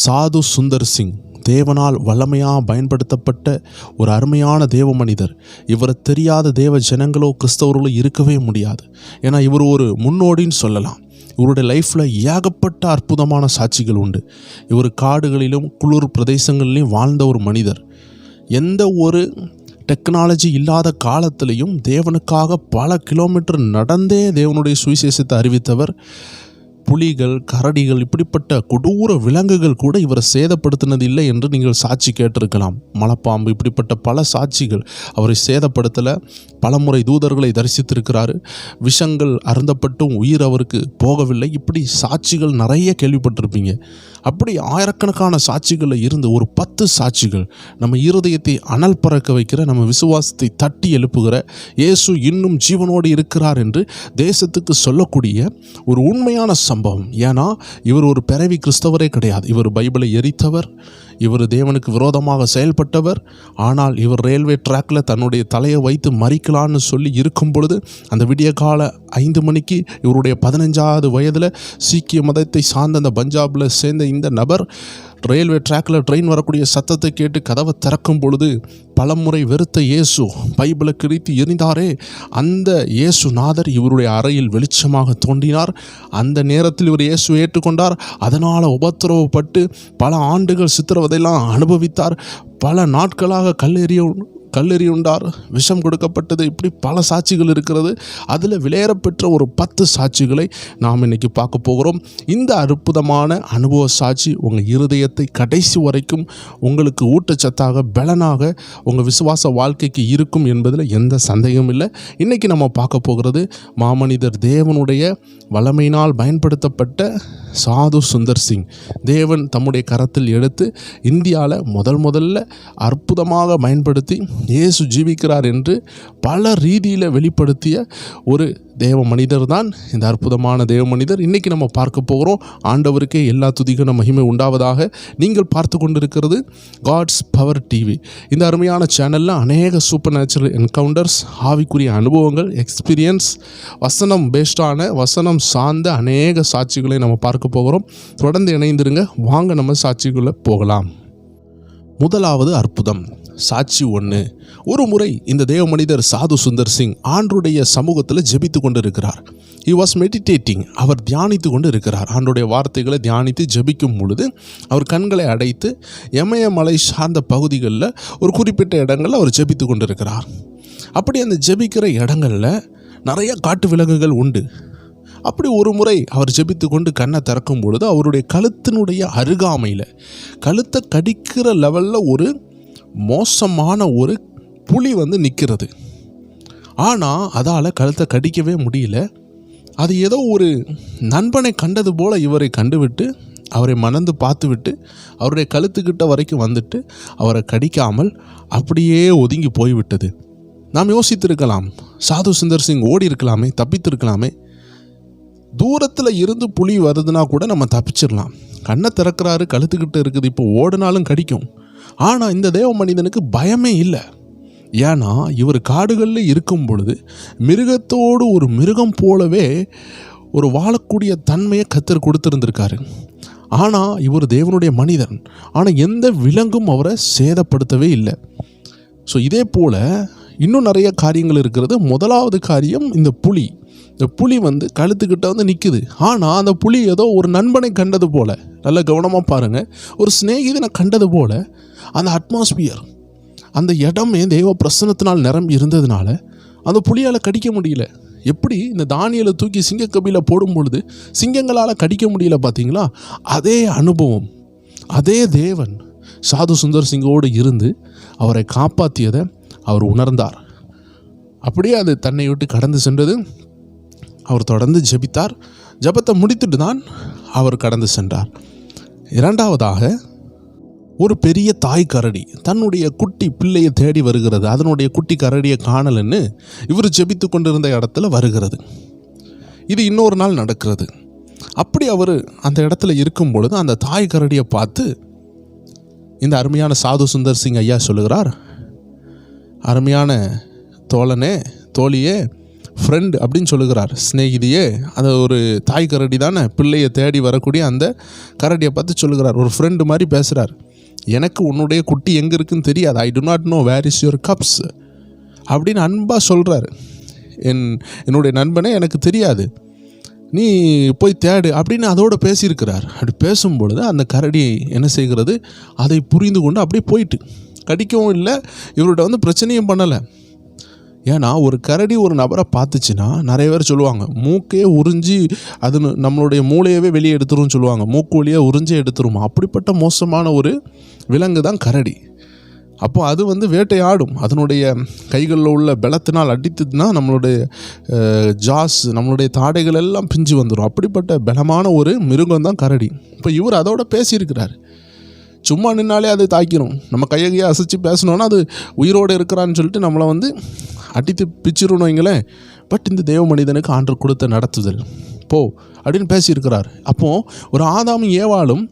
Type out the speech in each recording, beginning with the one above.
சாது சுந்தர் சிங் தேவனால் வல்லமையாக பயன்படுத்தப்பட்ட ஒரு அருமையான தேவ மனிதர். இவரை தெரியாத தேவ ஜனங்களோ கிறிஸ்தவர்களோ இருக்கவே முடியாது. ஏன்னா இவர் ஒரு முன்னோடின்னு சொல்லலாம். இவருடைய லைஃப்பில் ஏகப்பட்ட அற்புதமான சாட்சிகள் உண்டு. இவர் காடுகளிலும் குளிர் பிரதேசங்களிலும் வாழ்ந்த ஒரு மனிதர். எந்த ஒரு டெக்னாலஜி இல்லாத காலத்திலையும் தேவனுக்காக பல கிலோமீட்டர் நடந்தே தேவனுடைய சுவிசேஷத்தை அறிவித்தவர். புலிகள், கரடிகள், இப்படிப்பட்ட கொடூர விலங்குகள் கூட இவரை சேதப்படுத்தினது இல்லை என்று நீங்கள் சாட்சி கேட்டிருக்கலாம். மலைப்பாம்பு, இப்படிப்பட்ட பல சாட்சிகள். அவரை சேதப்படுத்தலை. பலமுறை தூதர்களை தரிசித்திருக்கிறாரு. விஷங்கள் அருந்தப்பட்டும் உயிர் அவருக்கு போகவில்லை. இப்படி சாட்சிகள் நிறைய கேள்விப்பட்டிருப்பீங்க. அப்படி ஆயிரக்கணக்கான சாட்சிகளில் இருந்து ஒரு 10 சாட்சிகள் நம்ம இருதயத்தை அனல் பறக்க வைக்கிற, நம்ம விசுவாசத்தை தட்டி எழுப்புகிற, இயேசு இன்னும் ஜீவனோடு இருக்கிறார் என்று தேசத்துக்கு சொல்லக்கூடிய ஒரு உண்மையான சம்பவம். ஏன்னா இவர் ஒரு பிறவி கிறிஸ்தவரே கிடையாது. இவர் பைபிளை எரித்தவர். இவர் தேவனுக்கு விரோதமாக செயல்பட்டவர். ஆனால் இவர் ரயில்வே ட்ராக்கில் தன்னுடைய தலையை வைத்து மறிக்கலான்னு சொல்லி இருக்கும் பொழுது அந்த விடிய கால 5 மணிக்கு இவருடைய 15வது வயதில் சீக்கிய மதத்தை சார்ந்த அந்த பஞ்சாபில் சேர்ந்த இந்த நபர் ரயில்வே ட்ராக்கில் ட்ரெயின் வரக்கூடிய சத்தத்தை கேட்டு கதவை திறக்கும் பொழுது பலமுறை வெறுத்த இயேசு பைபிளை கிழித்து எறிந்தாரே, அந்த இயேசு நாதர் இவருடைய அறையில் வெளிச்சமாக தோன்றினார். அந்த நேரத்தில் இவர் இயேசு ஏற்றுக்கொண்டார். அதனால் உபத்திரவப்பட்டு பல ஆண்டுகள் சித்திரவதையெல்லாம் அனுபவித்தார். பல நாட்களாக கல்லெறியுண்டார், விஷம் கொடுக்கப்பட்டது. இப்படி பல சாட்சிகள் இருக்கிறது. அதில் விலையேறப்பெற்ற ஒரு 10 சாட்சிகளை நாம் இன்றைக்கி பார்க்க போகிறோம். இந்த அற்புதமான அனுபவ சாட்சி உங்கள் இருதயத்தை கடைசி வரைக்கும் உங்களுக்கு ஊட்டச்சத்தாக, பலனாக உங்கள் விசுவாச வாழ்க்கைக்கு இருக்கும் என்பதில் எந்த சந்தேகமும் இல்லை. இன்றைக்கி நம்ம பார்க்க போகிறது மாமனிதர் தேவனுடைய வல்லமையினால் பயன்படுத்தப்பட்ட சாது சுந்தர் சிங். தேவன் தம்முடைய கரத்தில் எடுத்து இந்தியாவில் முதல்ல அற்புதமாக பயன்படுத்தி இயேசு ஜீவிக்கிறார் என்று பல ரீதியில் வெளிப்படுத்திய ஒரு தேவ மனிதர் தான் இந்த அற்புதமான தேவ மனிதர். இன்றைக்கி நம்ம பார்க்க போகிறோம். ஆண்டவருக்கே எல்லா துதிக்கான மகிமை உண்டாவதாக. நீங்கள் பார்த்து கொண்டிருக்கிறது காட்ஸ் பவர் டிவி. இந்த அருமையான சேனலில் அநேக சூப்பர் நேச்சுரல் என்கவுண்டர்ஸ், ஆவிக்குரிய அனுபவங்கள், எக்ஸ்பீரியன்ஸ், வசனம் பேஸ்டான, வசனம் சார்ந்த அநேக சாட்சிகளை நம்ம பார்க்க போகிறோம். தொடர்ந்து இணைந்திருங்க. வாங்க நம்ம சாட்சிக்குள்ளே போகலாம். முதலாவது அற்புதம், சாட்சி 1. ஒரு முறை இந்த தேவ மனிதர் சாது சுந்தர் சிங் ஆண்டுடைய சமூகத்தில் ஜெபித்து கொண்டு இருக்கிறார். He was meditating. அவர் தியானித்து கொண்டு இருக்கிறார். ஆண்டுடைய வார்த்தைகளை தியானித்து ஜெபிக்கும் பொழுது அவர் கண்களை அடைத்து இமயமலை சார்ந்த பகுதிகளில் ஒரு குறிப்பிட்ட இடங்களில் அவர் ஜெபித்து கொண்டு இருக்கிறார். அப்படி அந்த ஜெபிக்கிற இடங்களில் நிறைய காட்டு விலங்குகள் உண்டு. அப்படி ஒரு முறை அவர் ஜெபித்து கொண்டு கண்ணை திறக்கும் பொழுது அவருடைய கழுத்தினுடைய அருகாமையில், கழுத்தை கடிக்கிற லெவலில் ஒரு மோசமான ஒரு புலி நிற்கிறது. ஆனால் அதால் கழுத்தை கடிக்கவே முடியல. அது ஏதோ ஒரு நண்பனை கண்டது போல் இவரை கண்டுவிட்டு, அவரை மணந்து பார்த்துவிட்டு, அவருடைய கழுத்துக்கிட்ட வரைக்கும் வந்துட்டு அவரை கடிக்காமல் அப்படியே ஒதுங்கி போய்விட்டது. நாம் யோசித்திருக்கலாம், சாது சுந்தர் சிங் ஓடி இருக்கலாமே, தப்பித்திருக்கலாமே. தூரத்தில் இருந்து புலி வருதுன்னா கூட நம்ம தப்பிச்சிடலாம். கண்ணை திறக்கிறாரு, கழுத்துக்கிட்ட இருக்குது, இப்போ ஓடினாலும் கடிக்கும். ஆனால் இந்த தேவ மனிதனுக்கு பயமே இல்லை. ஏன்னா இவர் காடுகளில் இருக்கும் பொழுது மிருகத்தோடு ஒரு மிருகம் போலவே ஒரு வாழக்கூடிய தன்மையை கர்த்தர் கொடுத்துருந்துருக்காரு. ஆனால் இவர் தேவனுடைய மனிதன். ஆனால் எந்த விலங்கும் அவரை சேதப்படுத்தவே இல்லை. ஸோ இதே போல் இன்னும் நிறைய காரியங்கள் இருக்கிறது. முதலாவது காரியம், இந்த புலி கழுத்துக்கிட்ட நிற்குது. ஆனால் அந்த புலி ஏதோ ஒரு நண்பனை கண்டது போல், நல்ல கவனமாக பாருங்கள், ஒரு சிநேகிதனை கண்டது போல் அந்த அட்மாஸ்பியர், அந்த இடமே தெய்வ பிரசன்னத்தினால் நிரம்பி இருந்ததுனால அந்த புலியால் கடிக்க முடியல. எப்படி இந்த தானியலை தூக்கி சிங்கக்கபியில் போடும் பொழுது சிங்கங்களால் கடிக்க முடியல பார்த்தீங்களா? அதே அனுபவம், அதே தேவன் சாது சுந்தர் சிங்கோடு இருந்து அவரை காப்பாற்றியதை அவர் உணர்ந்தார். அப்படியே அது தன்னை விட்டு கடந்து சென்றது. அவர் தொடர்ந்து ஜெபித்தார். ஜெபத்தை முடித்துட்டு தான் அவர் கடந்து சென்றார். இரண்டாவதாக, ஒரு பெரிய தாய் கரடி தன்னுடைய குட்டி பிள்ளையை தேடி வருகிறது. அதனுடைய குட்டி கரடியை காணலன்னு இவர் ஜெபித்து கொண்டிருந்த இடத்துல வருகிறது. இது இன்னொரு நாள் நடக்கிறது. அப்படி அவர் அந்த இடத்துல இருக்கும் பொழுது அந்த தாய் கரடியை பார்த்து இந்த அருமையான சாது சுந்தர் சிங் ஐயா சொல்லுகிறார், அருமையான தோழனே, தோழியே, ஃப்ரெண்ட் அப்படின்னு சொல்லுகிறார். சிநேகிதியே, அது ஒரு தாய் கரடி தானே, பிள்ளையை தேடி வரக்கூடிய அந்த கரடியை பார்த்து சொல்லுகிறார். ஒரு ஃப்ரெண்டு மாதிரி பேசுகிறார். எனக்கு உன்னுடைய குட்டி எங்கே இருக்குன்னு தெரியாது. I do not know where is your cups அப்படின்னு அன்பாக சொல்கிறாரு. என்னுடைய நண்பனே, எனக்கு தெரியாது, நீ போய் தேடு அப்படின்னு அதோடு பேசியிருக்கிறார். அப்படி பேசும்பொழுது அந்த கரடி என்ன செய்கிறது, அதை புரிந்து கொண்டு அப்படியே போயிட்டு கடிக்கவும் இல்லை, இவர்கிட்ட பிரச்சனையும் பண்ணலை. ஏன்னா ஒரு கரடி ஒரு நபரை பார்த்துச்சுன்னா நிறைய பேர் சொல்லுவாங்க, மூக்கையே உறிஞ்சி அது நம்மளுடைய மூளையவே வெளியே எடுத்துரும்னு சொல்லுவாங்க. மூக்கு வழியாக உறிஞ்சி எடுத்துருமா. அப்படிப்பட்ட மோசமான ஒரு விலங்கு தான் கரடி. அப்போ அது வேட்டையாடும். அதனுடைய கைகளில் உள்ள பலத்தினால் அடித்ததுன்னா நம்மளுடைய ஜாஸ், நம்மளுடைய தாடைகள் எல்லாம் பிஞ்சு வந்துடும். அப்படிப்பட்ட பலமான ஒரு மிருகம் தான் கரடி. இப்போ இவர் அதோட பேசியிருக்கிறார். சும்மா நின்னாலே அது தாக்கிடும். நம்ம கையை அசைச்சு பேசணுன்னா அது உயிரோடு இருக்கிறான்னு சொல்லிட்டு நம்மளை அடித்து பிச்சிடணும் வைங்களேன். பட் இந்த தேவ மனிதனுக்கு ஆண்டவர் கொடுத்த நடத்துதல் போ அப்படின்னு பேசியிருக்கிறார். அப்போது ஒரு ஆதாமும் ஏவாளும்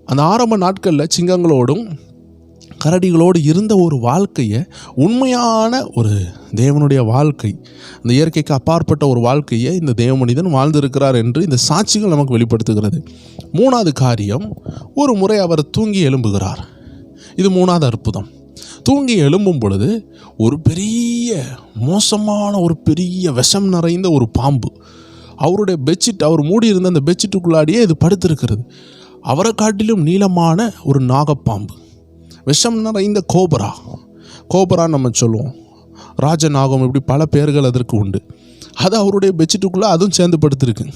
அந்த ஆரம்ப நாட்களில் சிங்கங்களோடும் கரடிகளோடு இருந்த ஒரு வாழ்க்கையை, உண்மையான ஒரு தேவனுடைய வாழ்க்கை, அந்த இயற்கைக்கு அப்பாற்பட்ட ஒரு வாழ்க்கையை இந்த தேவ மனிதன் வாழ்ந்திருக்கிறார் என்று இந்த சாட்சிகள் நமக்கு வெளிப்படுத்துகிறது. மூணாவது காரியம், ஒரு முறை அவர் தூங்கி எழும்புகிறார். இது மூணாவது அற்புதம். தூங்கி எழும்பும் பொழுது ஒரு பெரிய மோசமான ஒரு பெரிய விஷம் நிறைந்த ஒரு பாம்பு அவருடைய பெட்ஷீட், அவர் மூடியிருந்த அந்த பெட்ஷீட்டுக்குள்ளாடியே இது படுத்திருக்கிறது. அவரை காட்டிலும் நீளமான ஒரு நாகப்பாம்பு, விஷம் நிறைந்த கோபரா நம்ம சொல்லுவோம், ராஜநாகம், இப்படி பல பெயர்கள் அதற்கு உண்டு. அது அவருடைய பெட்ஷீட்டுக்குள்ளே அதுவும் சேர்ந்து படுத்துருக்கு.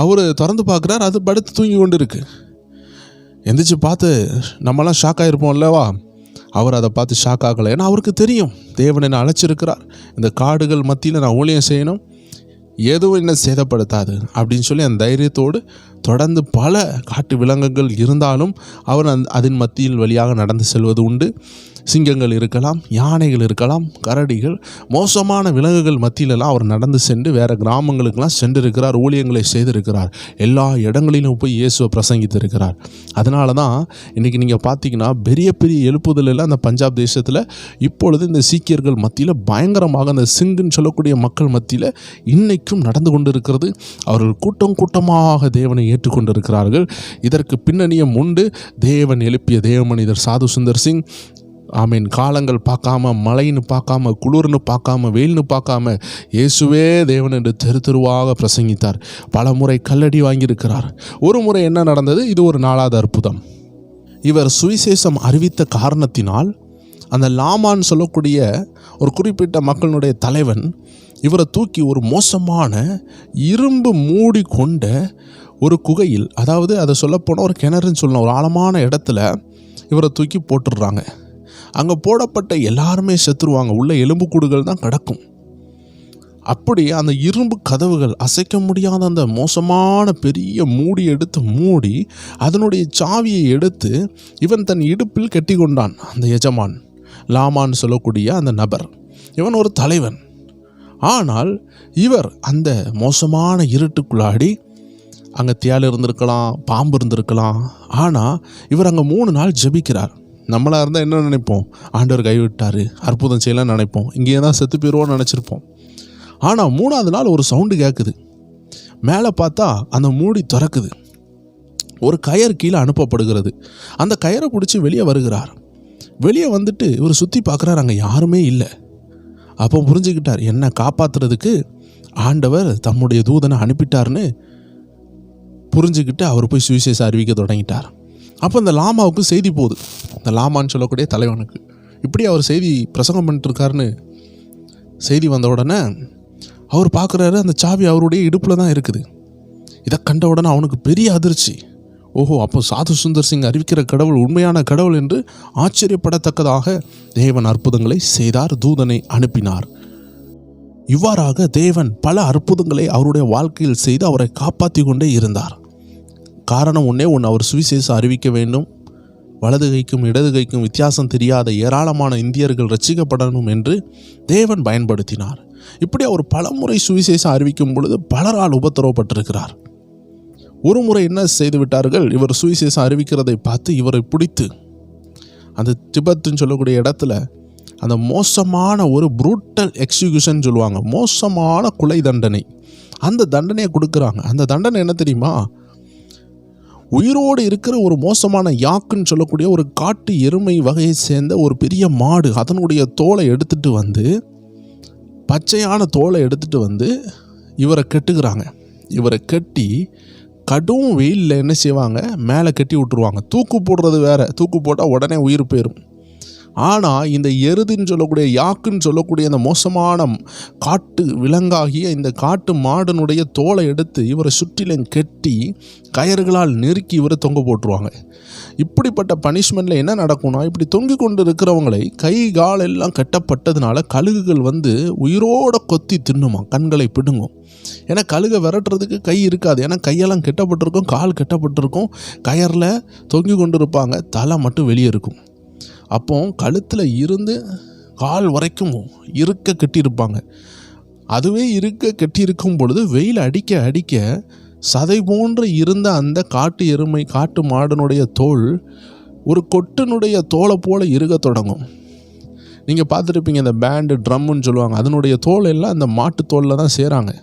அவர் திறந்து பார்க்குறார், அது படுத்து தூங்கி கொண்டு இருக்கு. எந்திரிச்சு பார்த்து நம்மலாம் ஷாக் ஆகிருப்போம் இல்லவா? அவர் அதை பார்த்து ஷாக் ஆகலை. ஏன்னா அவருக்கு தெரியும், தேவன் என்னை அழைச்சிருக்கிறார், இந்த காடுகள் மத்தியில் நான் ஊழியம் செய்யணும், எதுவும் என்ன சேதப்படுத்தாது அப்படின்னு சொல்லி அந்த தைரியத்தோடு தொடர்ந்து பல காட்டு விலங்குகள் இருந்தாலும் அவர் அதன் மத்தியில் வழியாக நடந்து செல்வது உண்டு. சிங்கங்கள் இருக்கலாம், யானைகள் இருக்கலாம், கரடிகள், மோசமான விலங்குகள் மத்தியிலெல்லாம் அவர் நடந்து சென்று வேறு கிராமங்களுக்கெல்லாம் சென்றிருக்கிறார், ஊழியங்களை செய்திருக்கிறார், எல்லா இடங்களிலும் போய் இயேசுவை பிரசங்கித்திருக்கிறார். அதனால தான் இன்றைக்கி நீங்கள் பார்த்தீங்கன்னா பெரிய பெரிய எழுப்புதலெல்லாம் அந்த பஞ்சாப் தேசத்தில் இப்பொழுது இந்த சீக்கியர்கள் மத்தியில் பயங்கரமாக அந்த சிங்குன்னு சொல்லக்கூடிய மக்கள் மத்தியில் இன்றைக்கும் நடந்து கொண்டு இருக்கிறது. அவர்கள் கூட்டம் கூட்டமாக தேவனை ஏற்றுக்கொண்டிருக்கிறார்கள். இதற்கு பின்னணியம் உண்டு. தேவன் எழுப்பிய தேவ மனிதர் சாது சுந்தர் சிங், ஆமீன், காலங்கள் பார்க்காம, மழைன்னு பார்க்காம, குளிர்னு பார்க்காம, வெயில்னு பார்க்காம இயேசுவே தேவன் என்று தெருவாக பிரசங்கித்தார். பல முறை கல்லடி வாங்கியிருக்கிறார். ஒரு முறை என்ன நடந்தது, இது ஒரு நாலாவது அற்புதம். இவர் சுவிசேஷம் அறிவித்த காரணத்தினால் அந்த லாமான் சொல்லக்கூடிய ஒரு குறிப்பிட்ட மக்களுடைய தலைவன் இவரை தூக்கி ஒரு மோசமான இரும்பு மூடி கொண்ட ஒரு குகையில், அதாவது அதை சொல்லப்போனால் ஒரு கிணறுன்னு சொல்லணும், ஒரு ஆழமான இடத்துல இவரை தூக்கி போட்டுடுறாங்க. அங்கே போடப்பட்ட எல்லாருமே செத்துருவாங்க. உள்ள எலும்புக்கூடுகள் தான் கிடக்கும். அப்படி அந்த இரும்பு கதவுகள், அசைக்க முடியாத அந்த மோசமான பெரிய மூடி எடுத்து மூடி அதனுடைய சாவியை எடுத்து இவன் தன் இடுப்பில் கட்டி கொண்டான். அந்த எஜமான் லாமான் சொல்லக்கூடிய அந்த நபர், இவன் ஒரு தலைவன். ஆனால் இவர் அந்த மோசமான இருட்டுக்குள்ளாடி, அங்கே தியால் இருந்திருக்கலாம், பாம்பு இருந்திருக்கலாம், ஆனால் இவர் அங்கே 3 நாள் ஜெபிக்கிறார். நம்மளாக இருந்தால் என்ன நினைப்போம், ஆண்டவர் கைவிட்டார், அற்புதம் செய்யலாம்னு நினைப்போம், இங்கேயே தான் செத்து போயிடுவோன்னு நினச்சிருப்போம். ஆனால் 3ஆவது நாள் ஒரு சவுண்டு கேட்குது. மேலே பார்த்தா அந்த மூடி திறக்குது. ஒரு கயர் கீழே அனுப்பப்படுகிறது. அந்த கயரை பிடிச்சி வெளியே வருகிறார். வெளியே வந்துட்டு இவர் சுற்றி பார்க்குறாரு, அங்கே யாருமே இல்லை. அப்போ புரிஞ்சுக்கிட்டார், என்னை காப்பாற்றுறதுக்கு ஆண்டவர் தம்முடைய தூதனை அனுப்பிட்டார்னு புரிஞ்சுக்கிட்டு அவர் போய் சுவிசேஷம் அறிவிக்க தொடங்கிட்டார். அப்போ இந்த லாமாவுக்கு செய்தி போகுது, இந்த லாமான்னு சொல்லக்கூடிய தலைவனுக்கு. இப்படி அவர் செய்தி பிரசங்கம் பண்ணிட்டுருக்காருன்னு செய்தி வந்த உடனே அவர் பார்க்குறாரு, அந்த சாவி அவருடைய இடுப்பில் தான் இருக்குது. இதை கண்ட உடனே அவனுக்கு பெரிய அதிர்ச்சி. ஓஹோ, அப்போ சாது சுந்தர் சிங் அறிவிக்கிற கடவுள் உண்மையான கடவுள் என்று ஆச்சரியப்படத்தக்கதாக தேவன் அற்புதங்களை செய்தார், தூதனை அனுப்பினார். இவ்வாறாக தேவன் பல அற்புதங்களை அவருடைய வாழ்க்கையில் செய்து அவரை காப்பாற்றி கொண்டே இருந்தார். காரணம் ஒன்றே ஒன்று, அவர் சுவிசேஷம் அறிவிக்க வேண்டும், வலது கைக்கும் இடது கைக்கும் வித்தியாசம் தெரியாத ஏராளமான இந்தியர்கள் ரட்சிக்கப்படணும் என்று தேவன் பயன்படுத்தினார். இப்படி அவர் பலமுறை சுவிசேஷம் அறிவிக்கும் பொழுது பலரால் உபத்திரவப்பட்டிருக்கிறார். ஒரு முறை என்ன செய்து விட்டார்கள், இவர் சுவிசேஷம் அறிவிக்கிறதை பார்த்து இவரை பிடித்து அந்த திபெத்துன்னு சொல்லக்கூடிய இடத்துல அந்த மோசமான ஒரு ப்ரூட்டல் எக்ஸிக்யூஷன் சொல்லுவாங்க, மோசமான கொலை தண்டனை. அந்த தண்டனையை கொடுக்குறாங்க. அந்த தண்டனை என்ன தெரியுமா? உயிரோடு இருக்கிற ஒரு மோசமான யாக்குன்னு சொல்லக்கூடிய ஒரு காட்டு எருமை வகையை சேர்ந்த ஒரு பெரிய மாடு, அதனுடைய தோலை எடுத்துகிட்டு வந்து, பச்சையான தோலை எடுத்துகிட்டு வந்து இவரை கெட்டுக்கிறாங்க. இவரை கட்டி கடும் வெயிலில் என்ன செய்வாங்க, மேலே கட்டி விட்டுருவாங்க. தூக்கு போடுறது வேறு, தூக்கு போட்டால் உடனே உயிர் போயிடும். ஆனால் இந்த எருதுன்னு சொல்லக்கூடிய யாக்குன்னு சொல்லக்கூடிய அந்த மோசமான காட்டு விலங்காகிய இந்த காட்டு மாடனுடைய தோலை எடுத்து இவரை சுற்றிலும் கெட்டி கயறுகளால் நெருக்கி இவரை தொங்க போட்டுருவாங்க. இப்படிப்பட்ட பனிஷ்மெண்ட்டில் என்ன நடக்கும்னா, இப்படி தொங்கி கொண்டு இருக்கிறவங்களை கை கால் எல்லாம் கட்டப்பட்டதுனால கழுகுகள் வந்து உயிரோட கொத்தி தின்னுமா, கண்களை பிடுங்கும். ஏன்னா கழுகை விரட்டுறதுக்கு கை இருக்காது, ஏன்னா கையெல்லாம் கெட்டப்பட்டிருக்கும், கால் கெட்டப்பட்டிருக்கும், கயரில் தொங்கி கொண்டு இருப்பாங்க, தலை மட்டும் வெளியே இருக்கும். அப்போ கழுத்தில் இருந்து கால் வரைக்கும் இருக்க கட்டியிருப்பாங்க. அதுவே இருக்க கட்டியிருக்கும் பொழுது வெயில் அடிக்க அடிக்க சதை போன்று இருந்த அந்த காட்டு எருமை காட்டு மாடனுடைய தோல் ஒரு கொட்டினுடைய தோலை போல் இருக்க தொடங்கும். நீங்கள் பார்த்துருப்பீங்க, இந்த பேண்டு ட்ரம்முன்னு சொல்லுவாங்க, அதனுடைய தோல் எல்லாம் அந்த மாட்டு தோலில் தான் சேராங்க.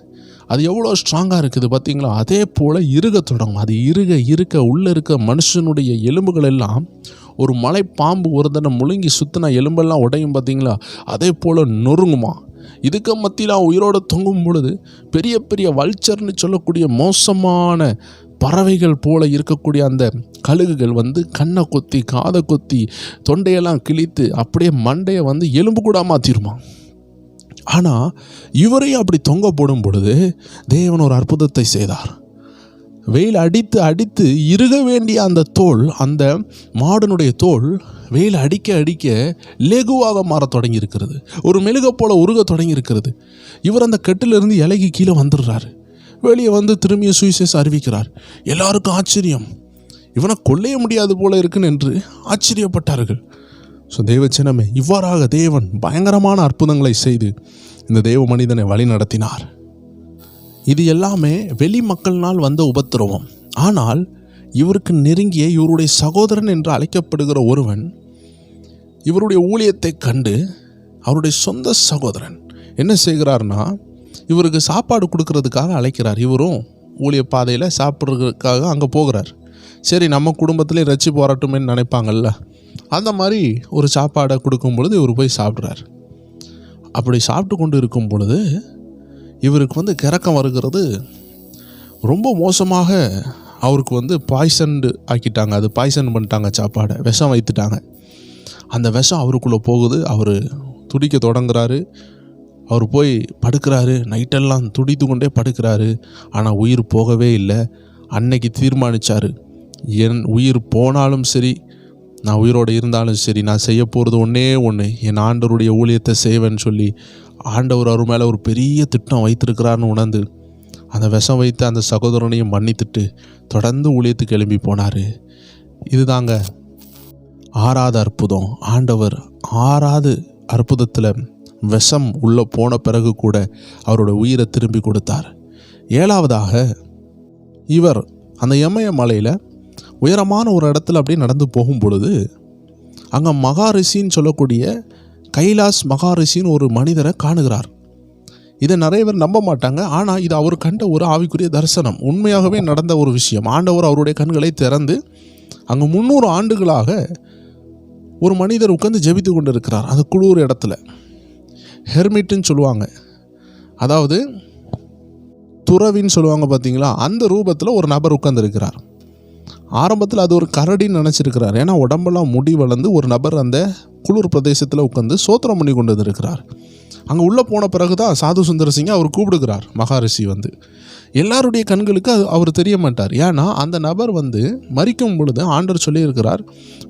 அது எவ்வளோ ஸ்ட்ராங்காக இருக்குது பார்த்தீங்களா? அதே போல் இருக தொடங்கும். அது இருக இருக்க உள்ளே இருக்க மனுஷனுடைய எலும்புகள் எல்லாம் ஒரு மலை பாம்பு ஒரு தடவை முழுங்கி சுற்றின எலும்பெல்லாம் உடையும் பார்த்தீங்களா? அதே போல் நொறுங்குமா. இதுக்கு மத்தியில் உயிரோடு தொங்கும் பொழுது பெரிய பெரிய வல்ச்சர்னு சொல்லக்கூடிய மோசமான பறவைகள் போல இருக்கக்கூடிய அந்த கழுகுகள் வந்து கண்ணை கொத்தி காதை கொத்தி தொண்டையெல்லாம் கிழித்து அப்படியே மண்டையை வந்து எலும்பு கூட மாற்றிருமா. ஆனால் இவரையும் அப்படி தொங்க போடும் பொழுது தேவன் ஒரு அற்புதத்தை செய்தார். வெயில் அடித்து அடித்து இறுக வேண்டிய அந்த தோல், அந்த மாடனுடைய தோல் வெயில் அடிக்க அடிக்க லெகுவாக மாறத் தொடங்கி இருக்கிறது, ஒரு மெழுக போல உருக தொடங்கி இருக்கிறது. இவர் அந்த கெட்டிலிருந்து இலகி கீழே வந்துடுறாரு. வெளியே வந்து திரும்பிய சுவிசேஷம் அறிவிக்கிறார். எல்லாருக்கும் ஆச்சரியம், இவனை கொல்லைய முடியாது போல இருக்குன்னு என்று ஆச்சரியப்பட்டார்கள். ஸோ தேவச்சனமே, இவ்வாறாக தேவன் பயங்கரமான அற்புதங்களை செய்து இந்த தேவ மனிதனை வழி நடத்தினார். இது எல்லாமே வெளி மக்களினால் வந்த உபத்திரவம். ஆனால் இவருக்கு நெருங்கிய இவருடைய சகோதரன் என்று அழைக்கப்படுகிற ஒருவன் இவருடைய ஊழியத்தை கண்டு, அவருடைய சொந்த சகோதரன் என்ன செய்கிறார்னா, இவருக்கு சாப்பாடு கொடுக்கறதுக்காக அழைக்கிறார். இவரும் ஊழிய பாதையில் சாப்பிட்றதுக்காக அங்கே போகிறார். சரி, நம்ம குடும்பத்திலே ரட்சி போராட்டமேன்னு நினைப்பாங்கல்ல, அந்த மாதிரி ஒரு சாப்பாடை கொடுக்கும் பொழுது இவர் போய் சாப்பிட்றார். அப்படி சாப்பிட்டு கொண்டு இருக்கும் பொழுது இவருக்கு வந்து கிறக்கம் வருகிறது. ரொம்ப மோசமாக அவருக்கு வந்து பாய்சன்டு ஆக்கிட்டாங்க. அது பாய்சன் பண்ணிட்டாங்க, சாப்பாடை விஷம் வைத்துட்டாங்க. அந்த விஷம் அவருக்குள்ளே போகுது. அவர் துடிக்க தொடங்குறாரு. அவர் போய் படுக்கிறாரு. நைட்டெல்லாம் துடித்து கொண்டே படுக்கிறாரு. ஆனால் உயிர் போகவே இல்லை. அன்னைக்கு தீர்மானித்தார், என் உயிர் போனாலும் சரி, நான் உயிரோடு இருந்தாலும் சரி, நான் செய்ய போகிறது ஒன்றே ஒன்று, என் ஆண்டவருடைய ஊழியத்தை செய்வேன்னு சொல்லி ஆண்டவர் அவர் மேலே ஒரு பெரிய திட்டம் வைத்திருக்கிறார்னு உணர்ந்து அந்த விஷம் வைத்து அந்த சகோதரனையும் மன்னித்துட்டு தொடர்ந்து ஊழியத்துக்கு எழும்பி போனார். இதுதாங்க 6வது அற்புதம். ஆண்டவர் 6வது அற்புதத்தில் விஷம் உள்ளே போன பிறகு கூட அவரோட உயிரை திரும்பி கொடுத்தார். 7வதாக இவர் அந்த இமய மலையில் உயரமான ஒரு இடத்துல அப்படியே நடந்து போகும் பொழுது அங்கே மகாரிஷின்னு சொல்லக்கூடிய கைலாஸ் மகாரிஷின்னு ஒரு மனிதரை காணுகிறார். இதை நிறைய பேர் நம்ப மாட்டாங்க. ஆனால் இது அவர் கண்ட ஒரு ஆவிக்குரிய தரிசனம், உண்மையாகவே நடந்த ஒரு விஷயம். ஆண்டவர் அவருடைய கண்களை திறந்து அங்கே 300 ஆண்டுகளாக ஒரு மனிதர் உட்கார்ந்து ஜெபித்து கொண்டு இருக்கிறார். அந்த குளிர் இடத்துல ஹெர்மிட்டுன்னு சொல்லுவாங்க, அதாவது துறவின்னு சொல்லுவாங்க பார்த்தீங்களா, அந்த ரூபத்தில் ஒரு நபர் உட்கார்ந்துருக்கிறார். ஆரம்பத்தில் அது ஒரு கரடின்னு நினச்சிருக்கிறார். ஏன்னா உடம்பெல்லாம் முடி வளர்ந்து ஒரு நபர் அந்த குளிர் பிரதேசத்தில் உட்காந்து சோத்திரம் பண்ணி கொண்டு இருக்கிறார். அங்கே உள்ளே போன பிறகு தான் சாது சுந்தர சிங்கை அவர் கூப்பிடுகிறார். மகாரிஷி வந்து எல்லாருடைய கண்களுக்கு அவர் தெரிய மாட்டார். ஏன்னா அந்த நபர் வந்து மரிக்கும் பொழுது ஆண்டவர் சொல்லியிருக்கிறார்,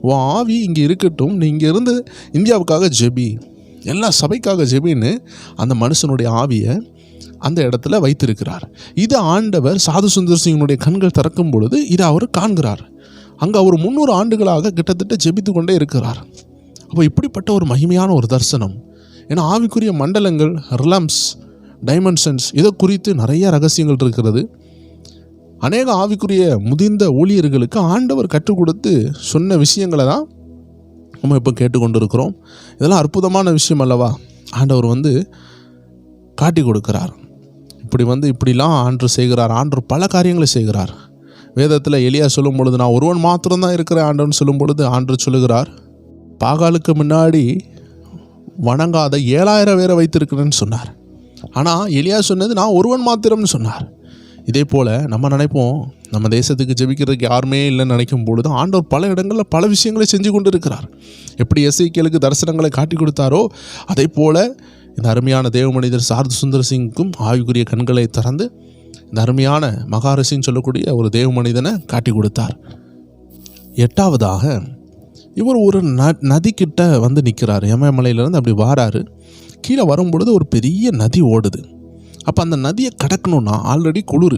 உன் ஆவி இங்கே இருக்கட்டும், நீ இங்கே இருந்து இந்தியாவுக்காக ஜெபி, எல்லா சபைக்காக ஜெபின்னு அந்த மனுஷனுடைய ஆவியை அந்த இடத்துல வைத்திருக்கிறார். இது ஆண்டவர் சாது சுந்தர் சிங்கனுடைய கண்கள் திறக்கும் பொழுது இதை அவர் காண்கிறார். அங்கே அவர் 300 ஆண்டுகளாக கிட்டத்தட்ட ஜெபித்து கொண்டே இருக்கிறார். அப்போ இப்படிப்பட்ட ஒரு மகிமையான ஒரு தரிசனம். ஏன்னா ஆவிக்குரிய மண்டலங்கள், ரிலம்ஸ், டைமென்ஷன்ஸ், இதை குறித்து நிறைய ரகசியங்கள் இருக்கிறது. அநேக ஆவிக்குரிய முதிர்ந்த ஊழியர்களுக்கு ஆண்டவர் கற்றுக் கொடுத்து சொன்ன விஷயங்களை தான் நம்ம இப்போ கேட்டுக்கொண்டு இருக்கிறோம். இதெல்லாம் அற்புதமான விஷயம் அல்லவா? ஆண்டவர் காட்டி கொடுக்கிறார். இப்படிலாம் ஆண்டவர் செய்கிறார். ஆண்டவர் பல காரியங்களை செய்கிறார். வேதத்தில் எலியா சொல்லும் பொழுது, நான் ஒருவன் மாத்திரம்தான் இருக்கிறேன் ஆண்டவன் சொல்லும் பொழுது, ஆண்டவர் சொல்லுகிறார், பாகாலுக்கு முன்னாடி வணங்காத 7000 பேரை வைத்திருக்கிறேன்னு சொன்னார். ஆனால் எலியா சொன்னது நான் ஒருவன் மாத்திரம்னு சொன்னார். இதே போல் நம்ம நினைப்போம், நம்ம தேசத்துக்கு ஜெபிக்கிறதுக்கு யாருமே இல்லைன்னு நினைக்கும் பொழுது ஆண்டவர் பல இடங்களில் பல விஷயங்களை செஞ்சு கொண்டு இருக்கிறார். எப்படி எசேக்கியேலுக்கு தரிசனங்களை காட்டி கொடுத்தாரோ அதே போல் இந்த அருமையான தேவ மனிதர் சாரத சுந்தர் சிங்க்கும் ஆவிக்குரிய கண்களை திறந்து இந்த அருமையான மகாரிஷின்னு சொல்லக்கூடிய ஒரு தேவ மனிதனை காட்டி கொடுத்தார். 8வதாக இவர் ஒரு நதிக்கிட்ட நிற்கிறார். இமயமலையிலேருந்து அப்படி வாராரு. கீழே வரும்பொழுது ஒரு பெரிய நதி ஓடுது. அப்போ அந்த நதியை கடக்கணுன்னா ஆல்ரெடி குளிர்,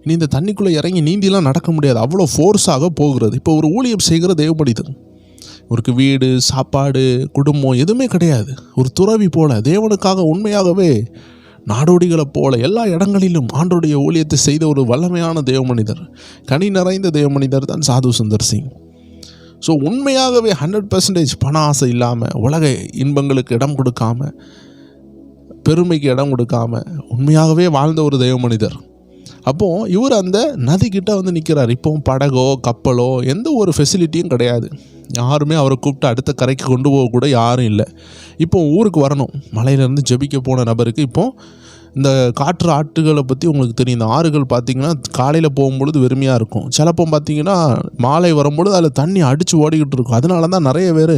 இனி இந்த தண்ணிக்குள்ளே இறங்கி நீந்திலாம் நடக்க முடியாது, அவ்வளோ ஃபோர்ஸாக போகிறது. இப்போ ஒரு ஊழியம் செய்கிற தேவ மனிதர், இவருக்கு வீடு சாப்பாடு குடும்பம் எதுவுமே கிடையாது. ஒரு துறவி போல தேவனுக்காக உண்மையாகவே நாடோடிகளை போல எல்லா இடங்களிலும் ஆண்டோடைய ஊழியத்தை செய்த ஒரு வல்லமையான தேவ மனிதர், கனி நிறைந்த தேவ மனிதர் தான் சாது சுந்தர் சிங். ஸோ உண்மையாகவே 100% பண ஆசை இல்லாமல், உலக இன்பங்களுக்கு இடம் கொடுக்காமல், பெருமைக்கு இடம் கொடுக்காமல் உண்மையாகவே வாழ்ந்த ஒரு தெய்வ மனிதர். அப்போது இவர் அந்த நதிக்கிட்ட நிற்கிறார். இப்போ படகோ கப்பலோ எந்த ஒரு ஃபெசிலிட்டியும் கிடையாது. யாருமே அவரை கூப்பிட்டு அடுத்த கரைக்கு கொண்டு போக கூட யாரும் இல்லை. இப்போ ஊருக்கு வரணும். மலையிலேருந்து ஜெபிக்க போன நபருக்கு இப்போது இந்த காற்று ஆற்றுகளை பற்றி உங்களுக்கு தெரியும். இந்த ஆறுகள் பார்த்திங்கன்னா காலையில் போகும்பொழுது வெறுமையாக இருக்கும். சிலப்போ பார்த்திங்கன்னா மாலை வரும்பொழுது அதில் தண்ணி அடித்து ஓடிக்கிட்டு இருக்கும். அதனால தான் நிறைய பேர்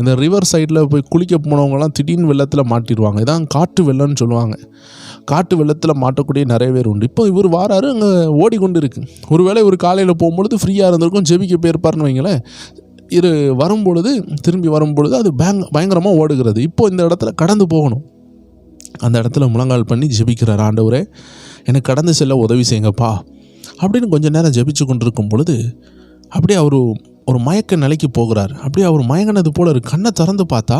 இந்த ரிவர் சைடில் போய் குளிக்க போனவங்கலாம் திடீர்னு வெள்ளத்தில் மாட்டிடுவாங்க. இதான் காட்டு வெள்ளம்னு சொல்லுவாங்க. காட்டு வெள்ளத்தில் மாட்டக்கூடிய நிறைய பேர் உண்டு. இப்போ இவர் வாராரு, அங்கே ஓடிக்கொண்டு இருக்குது. ஒருவேளை இவர் காலையில் போகும்பொழுது ஃப்ரீயாக இருந்திருக்கும், ஜெபிக்க போயிருப்பார்னு வைங்களேன். இது வரும்பொழுது திரும்பி வரும்பொழுது அது பயங்கரமாக ஓடுகிறது. இப்போ இந்த இடத்துல கடந்து போகணும். அந்த இடத்துல முழங்கால் பண்ணி ஜெபிக்கிறார். ஆண்டவரே எனக்கு கடந்து செல்ல உதவி செய்யுங்கப்பா அப்படின்னு கொஞ்சம் நேரம் ஜெபிச்சு கொண்டிருக்கும் பொழுது அப்படியே அவர் ஒரு மயக்க நிலைக்கு போகிறார். அப்படியே அவர் மயங்கினது போல் ஒரு கண்ணை திறந்து பார்த்தா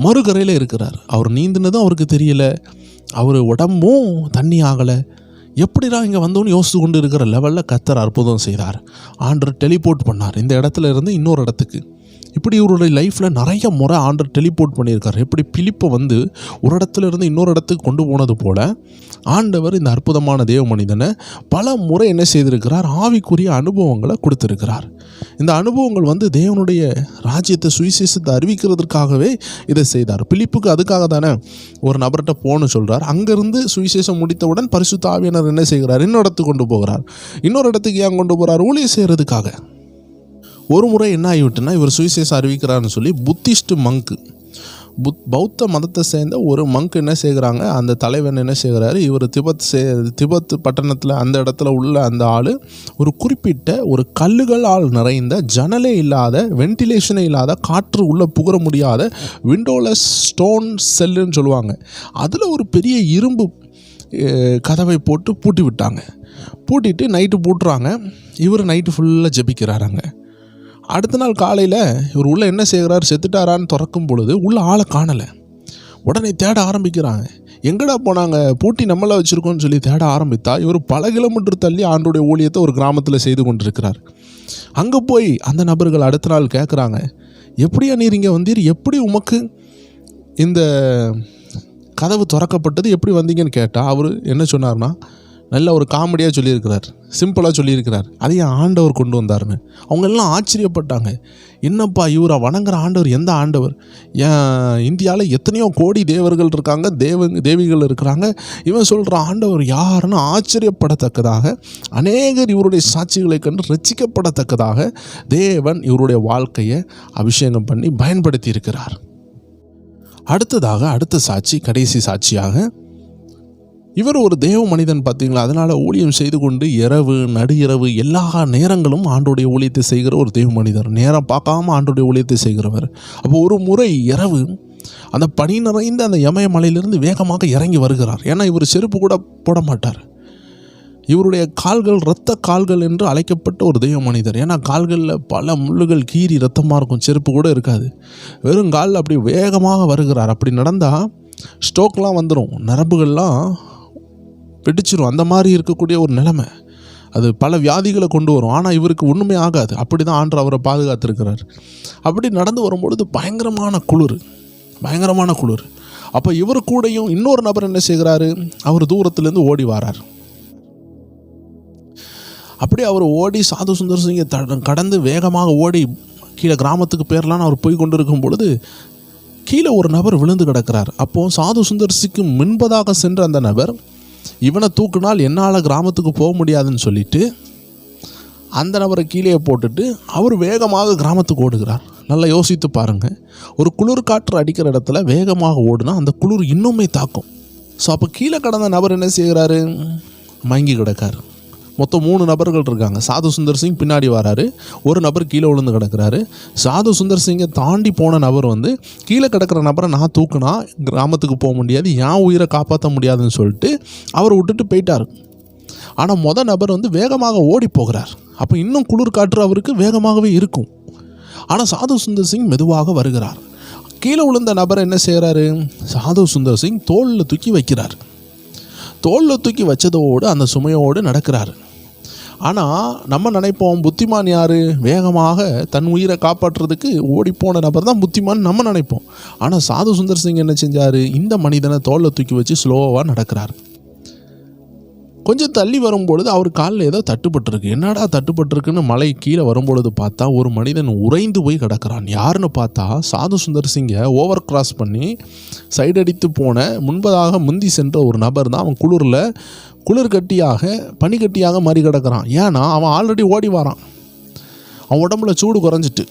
மறுகரையில் இருக்கிறார். அவர் நீந்தினதும் அவருக்கு தெரியல, அவர் உடம்பும் தண்ணி ஆகலை. எப்படிடா இங்கே வந்தோன்னு யோசித்து கொண்டு இருக்கிற லெவலில் கர்த்தர் அற்புதம் செய்தார். ஆண்டவர் டெலிபோர்ட் பண்ணார் இந்த இடத்துல இருந்து இன்னொரு இடத்துக்கு. இப்படி இவருடைய லைஃப்பில் நிறைய முறை ஆண்டவர் டெலிபோர்ட் பண்ணியிருக்கார். எப்படி பிலிப்பை ஒரு இடத்துல இருந்து இன்னொரு இடத்துக்கு கொண்டு போனது போல் ஆண்டவர் இந்த அற்புதமான தேவ மனிதனை பல முறை என்ன செய்திருக்கிறார், ஆவிக்குரிய அனுபவங்களை கொடுத்திருக்கிறார். இந்த அனுபவங்கள் தேவனுடைய ராஜ்யத்தை சுவிசேஷத்தை அறிவிக்கிறதுக்காகவே இதை செய்தார். பிலிப்புக்கு அதுக்காக தானே ஒரு நபர்கிட்ட போகணும்னு சொல்கிறார். அங்கேருந்து சுவிசேஷம் முடித்தவுடன் பரிசுத்த ஆவியானவர் என்ன செய்கிறார், இன்னொரு இடத்துக்கு கொண்டு போகிறார். இன்னொரு இடத்துக்கு ஏன் கொண்டு போகிறார், ஊழியம் செய்கிறதுக்காக. ஒரு முறை என்ன ஆகிவிட்டுனா, இவர் சுவிசேஷம் அறிவிக்கிறார்னு சொல்லி புத்திஸ்ட் மங்கு, பௌத்த மதத்தை சேர்ந்த ஒரு மங்க் என்ன செய்கிறாங்க, அந்த தலைவன் என்ன செய்கிறாரு, இவர் திபெத் பட்டணத்தில் அந்த இடத்துல உள்ள அந்த ஆள் ஒரு குறிப்பிட்ட ஒரு கல்லுகளால் நிறைந்த ஜன்னலே இல்லாத வென்டிலேஷனே இல்லாத காற்று உள்ளே புகர முடியாத விண்டோலெஸ் ஸ்டோன் செல்லுன்னு சொல்லுவாங்க, அதில் ஒரு பெரிய இரும்பு கதவை போட்டு பூட்டி விட்டாங்க. பூட்டிட்டு நைட்டு பூட்டுறாங்க. இவர் நைட்டு ஃபுல்லாக ஜெபிக்கிறாராங்க. அடுத்த நாள் காலையில் இவர் உள்ளே என்ன செய்கிறார், செத்துட்டாரான்னு திறக்கும் பொழுது உள்ளே ஆளை காணலை. உடனே தேட ஆரம்பிக்கிறாங்க. எங்கடா போனாங்க, பூட்டி நம்மளை வச்சுருக்கோன்னு சொல்லி தேட ஆரம்பித்தா இவர் பல கிலோமீட்டர் தள்ளி ஆண்டோடைய ஊழியத்தை ஒரு கிராமத்தில் செய்து கொண்டிருக்கிறார். அங்கே போய் அந்த நபர்கள் அடுத்த நாள் கேட்குறாங்க, எப்படியா நீர் இங்கே வந்தீர், எப்படி உமக்கு இந்த கதவு திறக்கப்பட்டது, எப்படி வந்தீங்கன்னு கேட்டால் அவர் என்ன சொன்னார்னா, நல்ல ஒரு காமெடியாக சொல்லியிருக்கிறார், சிம்பிளாக சொல்லியிருக்கிறார், அதையே ஆண்டவர் கொண்டு வந்தார்னு. அவங்க எல்லாம் ஆச்சரியப்பட்டாங்க. என்னப்பா இவரை வணங்குற ஆண்டவர் எந்த ஆண்டவர், இந்தியாவில் எத்தனையோ கோடி தேவர்கள் இருக்காங்க, தேவிகள் இருக்கிறாங்க, இவன் சொல்கிற ஆண்டவர் யாருன்னு ஆச்சரியப்படத்தக்கதாக அநேகர் இவருடைய சாட்சிகளை கண்டு ரட்சிக்கப்படத்தக்கதாக தேவன் இவருடைய வாழ்க்கையை அபிஷேகம் பண்ணி பயன்படுத்தி இருக்கிறார். அடுத்ததாக அடுத்த சாட்சி, கடைசி சாட்சியாக, இவர் ஒரு தேவ மனிதன் பார்த்தீங்களா, அதனால் ஊழியம் செய்து கொண்டு இரவு நடு இரவு எல்லா நேரங்களும் ஆண்டோடைய ஊழியத்தை செய்கிற ஒரு தேவ மனிதர், நேரம் பார்க்காம ஆண்டோடைய ஊழியத்தை செய்கிறவர். அப்போ ஒரு முறை இரவு அந்த பனி நிறைந்த அந்த இமயமலையிலிருந்து வேகமாக இறங்கி வருகிறார். ஏன்னா இவர் செருப்பு கூட போட மாட்டார். இவருடைய கால்கள் இரத்த கால்கள் என்று அழைக்கப்பட்ட ஒரு தெய்வ மனிதர். ஏன்னா கால்களில் பல முள்ளுகள் கீறி ரத்தமாக இருக்கும், செருப்பு கூட இருக்காது. வெறும் காலில் அப்படி வேகமாக வருகிறார். அப்படி நடந்தால் ஸ்ட்ரோக்லாம் வந்துடும், நரம்புகள்லாம் வெடிச்சிரும், அந்த மாதிரி இருக்கக்கூடிய ஒரு நிலைமை. அது பல வியாதிகளை கொண்டு வரும். ஆனால் இவருக்கு ஒன்றுமே ஆகாது. அப்படி தான் ஆண்டவர் அவரை பாதுகாத்திருக்கிறார். அப்படி நடந்து வரும்பொழுது பயங்கரமான குளிர். அப்போ இவர் கூடயும் இன்னொரு நபர் என்ன செய்கிறாரு, அவர் தூரத்துலேருந்து ஓடி வரார். அப்படி அவர் ஓடி சாது சுந்தர் சிங்கை கடந்து வேகமாக ஓடி கீழே கிராமத்துக்கு பேரலான்னு அவர் போய் கொண்டு இருக்கும் பொழுது கீழே ஒரு நபர் விழுந்து கிடக்கிறார். அப்போது சாது சுந்தர் சிங்க்கு முன்பதாக சென்ற அந்த நபர், இவனை தூக்குனால் என்னால் கிராமத்துக்கு போக முடியாதுன்னு சொல்லிட்டு அந்த நபரை கீழே போட்டுட்டு அவர் வேகமாக கிராமத்துக்கு ஓடுகிறார். நல்லா யோசித்து பாருங்கள், ஒரு குளிர் காற்று அடிக்கிற இடத்துல வேகமாக ஓடுனா அந்த குளிர் இன்னுமே தாக்கும். ஸோ அப்போ கீழே கடந்த நபர் என்ன செய்கிறாரு, மயங்கி கிடக்கார். மொத்தம் 3 நபர்கள் இருக்காங்க. சாது சுந்தர் சிங் பின்னாடி வராரு, ஒரு நபர் கீழே விழுந்து கிடக்கிறாரு. சாது சுந்தர் சிங்கை தாண்டி போன நபர் வந்து கீழே கிடக்கிற நபரை நான் தூக்குனா கிராமத்துக்கு போக முடியாது, என் உயிரை காப்பாற்ற முடியாதுன்னு சொல்லிட்டு அவர் விட்டுட்டு போயிட்டார். ஆனால் நபர் வந்து வேகமாக ஓடி போகிறார். அப்போ இன்னும் குளிர் காற்று அவருக்கு வேகமாகவே இருக்கும். ஆனால் சாது சுந்தர் சிங் மெதுவாக வருகிறார். கீழே விழுந்த நபர் என்ன செய்கிறாரு, சாது சுந்தர் சிங் தோளில் தூக்கி வைக்கிறார். தோளில் தூக்கி வச்சதோடு அந்த சுமையோடு நடக்கிறார். ஆனால் நம்ம நினைப்போம், புத்திமான் யார், வேகமாக தன் உயிரை காப்பாற்றுறதுக்கு ஓடிப்போன நபர் தான் புத்திமான் நம்ம நினைப்போம். ஆனால் சாது சுந்தர் சிங் என்ன செஞ்சார், இந்த மனிதனை தோளில் தூக்கி வச்சு ஸ்லோவாக நடக்கிறார். கொஞ்சம் தள்ளி வரும்பொழுது அவர் காலில் ஏதோ தட்டுப்பட்டிருக்கு. என்னடா தட்டுப்பட்டிருக்குன்னு மலை கீழே வரும்பொழுது பார்த்தா ஒரு மனிதன் உறைந்து போய் கிடக்கிறான். யாருன்னு பார்த்தா சாது சுந்தர் சிங்கை ஓவர் கிராஸ் பண்ணி சைடு அடித்து போன முன்பதாக முந்தி சென்ற ஒரு நபர் தான். அவன் குளிர்கட்டியாக பனிக்கட்டியாக மாறி கிடக்கிறான். ஏன்னா அவன் ஆல்ரெடி ஓடி வரான், அவன் உடம்புல சூடு குறைஞ்சிட்டு,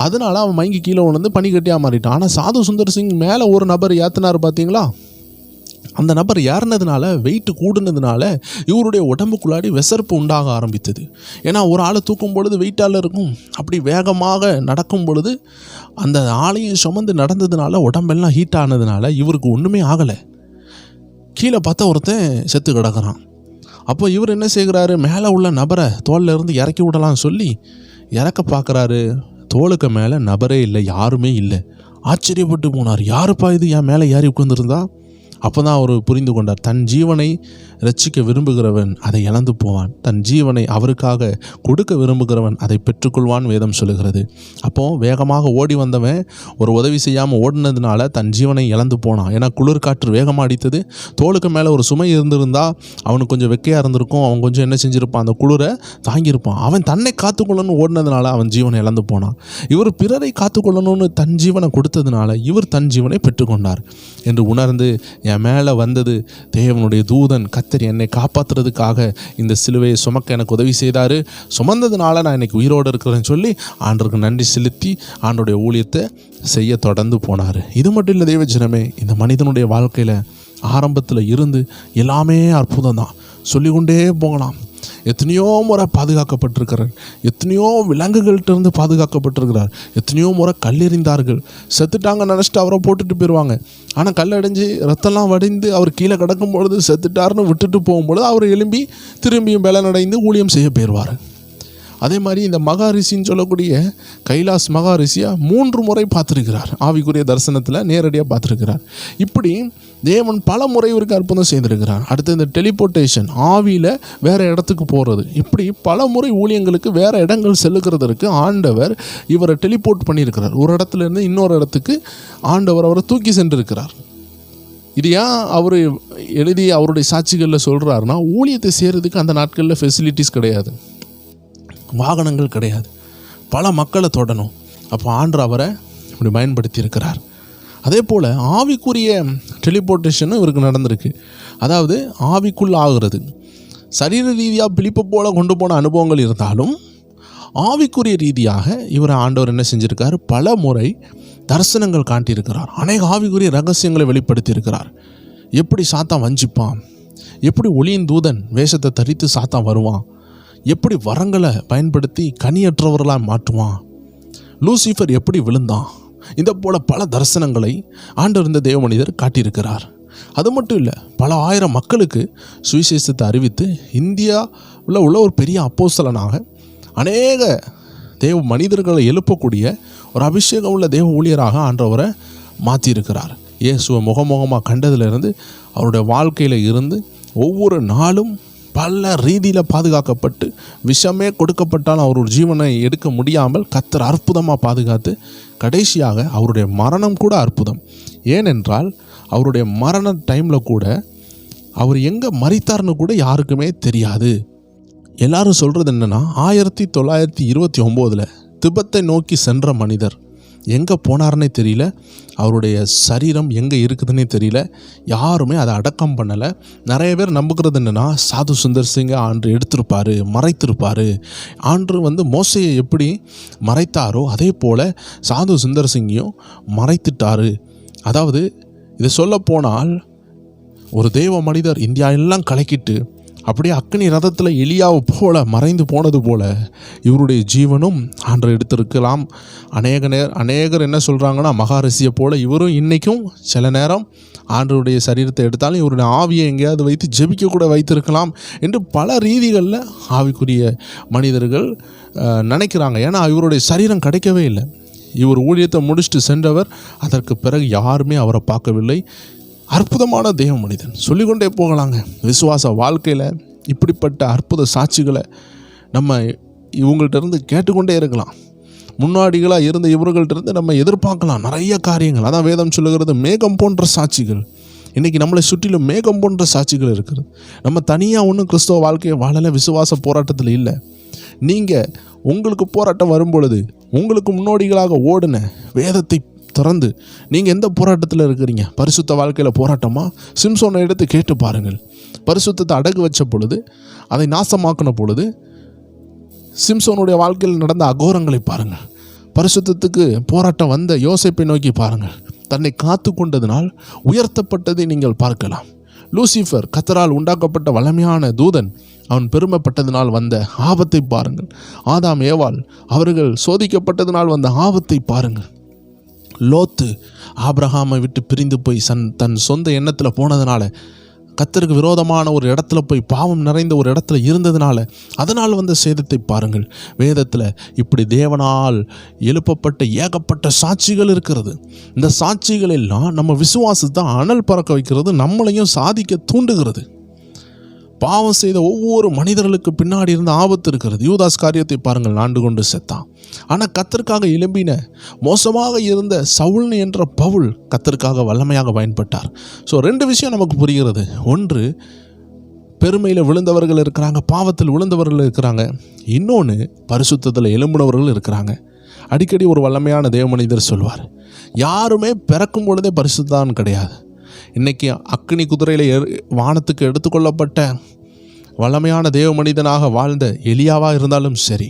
அதனால அவன் மயங்கி கீழே விழுந்து பனிக்கட்டியாக மாறிட்டான். ஆனால் சாது சுந்தர் சிங் மேலே ஒரு நபர் ஏற்றினார் பார்த்தீங்களா, அந்த நபர் ஏறினதுனால வெயிட்டு கூடுனதுனால இவருடைய உடம்புக்குள்ளாடி விசர்ப்பு உண்டாக ஆரம்பித்தது. ஏன்னா ஒரு ஆளை தூக்கும் பொழுது வெயிட்டால் இருக்கும், அப்படி வேகமாக நடக்கும் பொழுது அந்த ஆளையும் சுமந்து நடந்ததுனால உடம்பெல்லாம் ஹீட் ஆனதுனால இவருக்கு ஒன்றுமே ஆகலை. கீழே பார்த்தா ஒருத்தன் செத்து கிடக்கிறான். அப்போ இவர் என்ன செய்கிறாரு, மேலே உள்ள நபரை தோளில் இருந்து இறக்கி விடலான்னு சொல்லி இறக்க பார்க்குறாரு. தோளுக்கு மேலே நபரே இல்லை, யாருமே இல்லை. ஆச்சரியப்பட்டு போனார், யாருப்பா இது என் மேலே ஏறி உட்கார்ந்துருந்தா? அப்போ தான் அவர் புரிந்து கொண்டார், தன் ஜீவனை ரட்சிக்க விரும்புகிறவன் அதை இழந்து போவான், தன் ஜீவனை அவருக்காக கொடுக்க விரும்புகிறவன் அதை பெற்றுக்கொள்வான் வேதம் சொல்லுகிறது. அப்போது வேகமாக ஓடி வந்தவன் ஒரு உதவி செய்யாமல் ஓடினதுனால தன் ஜீவனை இழந்து போனான். ஏன்னா குளிர் காற்று வேகமாக அடித்தது. தோளுக்கு மேலே ஒரு சுமை இருந்திருந்தால் அவனுக்கு கொஞ்சம் வெக்கையாக இருந்திருக்கும், அவன் கொஞ்சம் என்ன செஞ்சுருப்பான், அந்த குளிரை தாங்கியிருப்பான். அவன் தன்னை காத்துக்கொள்ளணும்னு ஓடினதுனால அவன் ஜீவனை இழந்து போனான். இவர் பிறரை காத்துக்கொள்ளணும்னு தன் ஜீவனை கொடுத்ததுனால இவர் தன் ஜீவனை பெற்றுக்கொண்டார் என்று உணர்ந்து, என் மேலே வந்தது தேவனுடைய தூதன், கர்த்தர் என்னை காப்பாற்றுறதுக்காக இந்த சிலுவையை சுமக்க எனக்கு உதவி செய்தார், சுமந்ததுனால நான் இன்னைக்கு உயிரோடு இருக்கிறேன்னு சொல்லி ஆண்டவருக்கு நன்றி செலுத்தி ஆண்டோடைய ஊழியத்தை செய்ய தொடர்ந்து போனார். இது மட்டும் இல்லை தேவ ஜனமே, இந்த மனிதனுடைய வாழ்க்கையில் ஆரம்பத்தில் இருந்து எல்லாமே அற்புதம் தான், சொல்லிக்கொண்டே போகலாம். எத்தனையோ முறை பாதுகாக்கப்பட்டிருக்கிறார், எத்தனையோ விலங்குகள்கிட்ட பாதுகாக்கப்பட்டிருக்கிறார், எத்தனையோ முறை கல்லெறிந்தார்கள், செத்துட்டாங்க நினச்சிட்டு அவரை போட்டுட்டு போயிடுவாங்க. ஆனால் கல்லடைஞ்சு ரத்தம்லாம் வடிந்து அவர் கீழே கிடக்கும் பொழுது செத்துட்டாருன்னு விட்டுட்டு போகும்பொழுது அவர் எழும்பி திரும்பியும் பலனடைந்து ஊழியம் செய்ய போயிடுவார். அதே மாதிரி இந்த மகாரிஷின்னு சொல்லக்கூடிய கைலாஸ் மகாரிஷியை 3 முறை பார்த்துருக்கிறார், ஆவிக்குரிய தரிசனத்தில் நேரடியாக பார்த்துருக்கிறார். இப்படி தேவன் பல முறை இவருக்கு அற்புதம் செய்திருக்கிறார். அடுத்து இந்த டெலிபோர்ட்டேஷன், ஆவியில் வேறு இடத்துக்கு போகிறது, இப்படி பல முறை ஊழியங்களுக்கு வேறு இடங்கள் செல்லுகிறதற்கு ஆண்டவர் இவரை டெலிபோர்ட் பண்ணியிருக்கிறார். ஒரு இடத்துலேருந்து இன்னொரு இடத்துக்கு ஆண்டவர் அவரை தூக்கி சென்றிருக்கிறார். இது ஏன் அவர் எழுதி அவருடைய சாட்சிகளில் சொல்கிறாருன்னா, ஊழியத்தை செய்கிறதுக்கு அந்த நாட்களில் ஃபெசிலிட்டிஸ் கிடையாது, வாகனங்கள் கிடையாது, பல மக்களை தொடணும். அப்போ ஆண்டவர் அவரை இப்படி பயன்படுத்தி இருக்கிறார். அதே போல் ஆவிக்குரிய டெலிபோர்ட்டேஷனும் இவருக்கு நடந்திருக்கு. அதாவது ஆவிக்குள் ஆகிறது. சரீர ரீதியாக பிலிப்பை போல கொண்டு போன அனுபவங்கள் இருந்தாலும் ஆவிக்குரிய ரீதியாக இவரை ஆண்டவர் என்ன செஞ்சுருக்கார், பல முறை தரிசனங்கள் காட்டியிருக்கிறார், அநேக ஆவிக்குரிய ரகசியங்களை வெளிப்படுத்தியிருக்கிறார். எப்படி சாத்தான் வஞ்சிப்பான், எப்படி ஒளியின் தூதன் வேஷத்தை தரித்து சாத்தான் வருவான், எப்படி வரங்களை பயன்படுத்தி கனியற்றவர்களாக மாற்றுவான், லூசிஃபர் எப்படி விழுந்தான், இந்த போல பல தரிசனங்களை ஆண்டவர் இந்த தேவ மனிதர் காட்டியிருக்கிறார். அது மட்டும் இல்லை, பல ஆயிரம் மக்களுக்கு சுவிசேஷத்தை அறிவித்து இந்தியாவில் உள்ள ஒரு பெரிய அப்போஸ்தலனாக அநேக தேவ மனிதர்களை எழுப்பக்கூடிய ஒரு அபிஷேகம் உள்ள தேவ ஊழியராக ஆண்டவரை மாற்றியிருக்கிறார். இயேசுவை முகமுகமாக கண்டதிலிருந்து அவருடைய வாழ்க்கையில் இருந்து ஒவ்வொரு நாளும் பல ரீதியில் பாதுகாக்கப்பட்டு விஷமே கொடுக்கப்பட்டாலும் அவருடைய ஜீவனை எடுக்க முடியாமல் கர்த்தர் அற்புதமாக பாதுகாத்து கடைசியாக அவருடைய மரணம் கூட அற்புதம். ஏனென்றால் அவருடைய மரண டைமில் கூட அவர் எங்கே மரித்தார்னு கூட யாருக்குமே தெரியாது. எல்லாரும் சொல்கிறது என்னென்னா 1929 திபெத்தை நோக்கி சென்ற மனிதர் எங்கே போனார்னே தெரியல, அவருடைய சரீரம் எங்கே இருக்குதுன்னே தெரியல, யாருமே அதை அடக்கம் பண்ணலை. நிறைய பேர் நம்புகிறது என்னென்னா சாது சுந்தர் சிங்கை ஆண்டு எடுத்திருப்பார், மறைத்திருப்பார். ஆண்டு மோசையை எப்படி மறைத்தாரோ அதே போல் சாது சுந்தர் சிங்கையும் மறைத்துட்டார். அதாவது இதை சொல்ல போனால் ஒரு தெய்வ மனிதர் இந்தியா எல்லாம் கலக்கிட்டு அப்படியே அக்னி ரதத்தில் எலியாவை போல மறைந்து போனது போல இவருடைய ஜீவனும் ஆண்டு எடுத்திருக்கலாம். அநேகர் என்ன சொல்கிறாங்கன்னா மகாரிஷியை போல இவரும் இன்றைக்கும் சில நேரம் ஆண்டவருடைய சரீரத்தை எடுத்தாலும் இவருடைய ஆவியை எங்கேயாவது வைத்து ஜெபிக்க கூட வைத்திருக்கலாம் என்று பல ரீதிகளில் ஆவிக்குரிய மனிதர்கள் நினைக்கிறாங்க. ஏன்னா இவருடைய சரீரம் கிடைக்கவே இல்லை. இவர் ஊழியத்தை முடிச்சுட்டு சென்றவர், அதற்கு பிறகு யாருமே அவரை பார்க்கவில்லை. அற்புதமான தேவ மனிதன், சொல்லிக்கொண்டே போகலாங்க. விசுவாச வாழ்க்கையில் இப்படிப்பட்ட அற்புத சாட்சிகளை நம்ம இவங்கள்ட்ட இருந்து கேட்டுக்கொண்டே இருக்கலாம். முன்னாடிகளாக இருந்த இவர்கள்ட்ட நம்ம எதிர்பார்க்கலாம் நிறைய காரியங்கள். அதான் வேதம் சொல்லுகிறது, மேகம் போன்ற சாட்சிகள். இன்றைக்கி நம்மளை சுற்றிலும் மேகம் போன்ற சாட்சிகள் இருக்கிறது. நம்ம தனியாக ஒன்றும் கிறிஸ்தவ வாழ்க்கையை வாழலை, விசுவாச போராட்டத்தில் இல்லை. நீங்கள் உங்களுக்கு போராட்டம் வரும்பொழுது உங்களுக்கு முன்னோடிகளாக ஓடின வேதத்தை திறந்து நீங்கள் எந்த போராட்டத்தில் இருக்கிறீங்க? பரிசுத்த வாழ்க்கையில் போராட்டமா? சிம்சோனை எடுத்து கேட்டு பாருங்கள். பரிசுத்தத்தை அடகு வச்ச பொழுது, அதை நாசமாக்கின பொழுது சிம்சோனுடைய வாழ்க்கையில் நடந்த அகோரங்களை பாருங்கள். பரிசுத்தத்துக்கு போராட்டம் வந்த யோசேப்பை நோக்கி பாருங்கள். தன்னை காத்து கொண்டதினால் உயர்த்தப்பட்டதை நீங்கள் பார்க்கலாம். லூசிஃபர் கர்த்தரால் உண்டாக்கப்பட்ட வல்லமையான தூதன், அவன் பெருமைப்பட்டதினால் வந்த ஆபத்தை பாருங்கள். ஆதாம் ஏவாள் அவர்கள் சோதிக்கப்பட்டதினால் வந்த ஆபத்தை பாருங்கள். லோத்து ஆபிரகாமை விட்டு பிரிந்து போய் தன் சொந்த எண்ணத்தில் போனதுனால, கர்த்தருக்கு விரோதமான ஒரு இடத்துல போய் பாவம் நிறைந்த ஒரு இடத்துல இருந்ததுனால அதனால் வந்த சேதத்தை பாருங்கள். வேதத்தில் இப்படி தேவனால் எழுப்பப்பட்ட ஏகப்பட்ட சாட்சிகள் இருக்கிறது. இந்த சாட்சிகள் எல்லாம் நம்ம விசுவாசத்தை அனல் பறக்க வைக்கிறது, நம்மளையும் சாதிக்க தூண்டுகிறது. பாவம் செய்த ஒவ்வொரு மனிதர்களுக்கு பின்னாடி இருந்த ஆபத்து இருக்கிறது. யூதாஸ் காரியத்தை பாருங்கள், ஆண்டு கொண்டு செத்தான். ஆனால் கர்த்தருக்காக எழும்பின மோசமாக இருந்த சவுல் என்ற பவுல் கர்த்தருக்காக வல்லமையாக பயன்பட்டார். ஸோ 2 விஷயம் நமக்கு புரிகிறது. ஒன்று, பெருமையில் விழுந்தவர்கள் இருக்கிறாங்க, பாவத்தில் விழுந்தவர்கள் இருக்கிறாங்க. இன்னொன்று, பரிசுத்தத்தில் எழும்பினவர்கள் இருக்கிறாங்க. அடிக்கடி ஒரு வல்லமையான தேவ மனிதர் சொல்வார், யாருமே பிறக்கும் பொழுதே பரிசுத்தான் கிடையாது. இன்றைக்கி அக்னி குதிரையில் வானத்துக்கு எடுத்துக்கொள்ளப்பட்ட வல்லமையான தேவ மனிதனாக வாழ்ந்த எலியாவாக இருந்தாலும் சரி,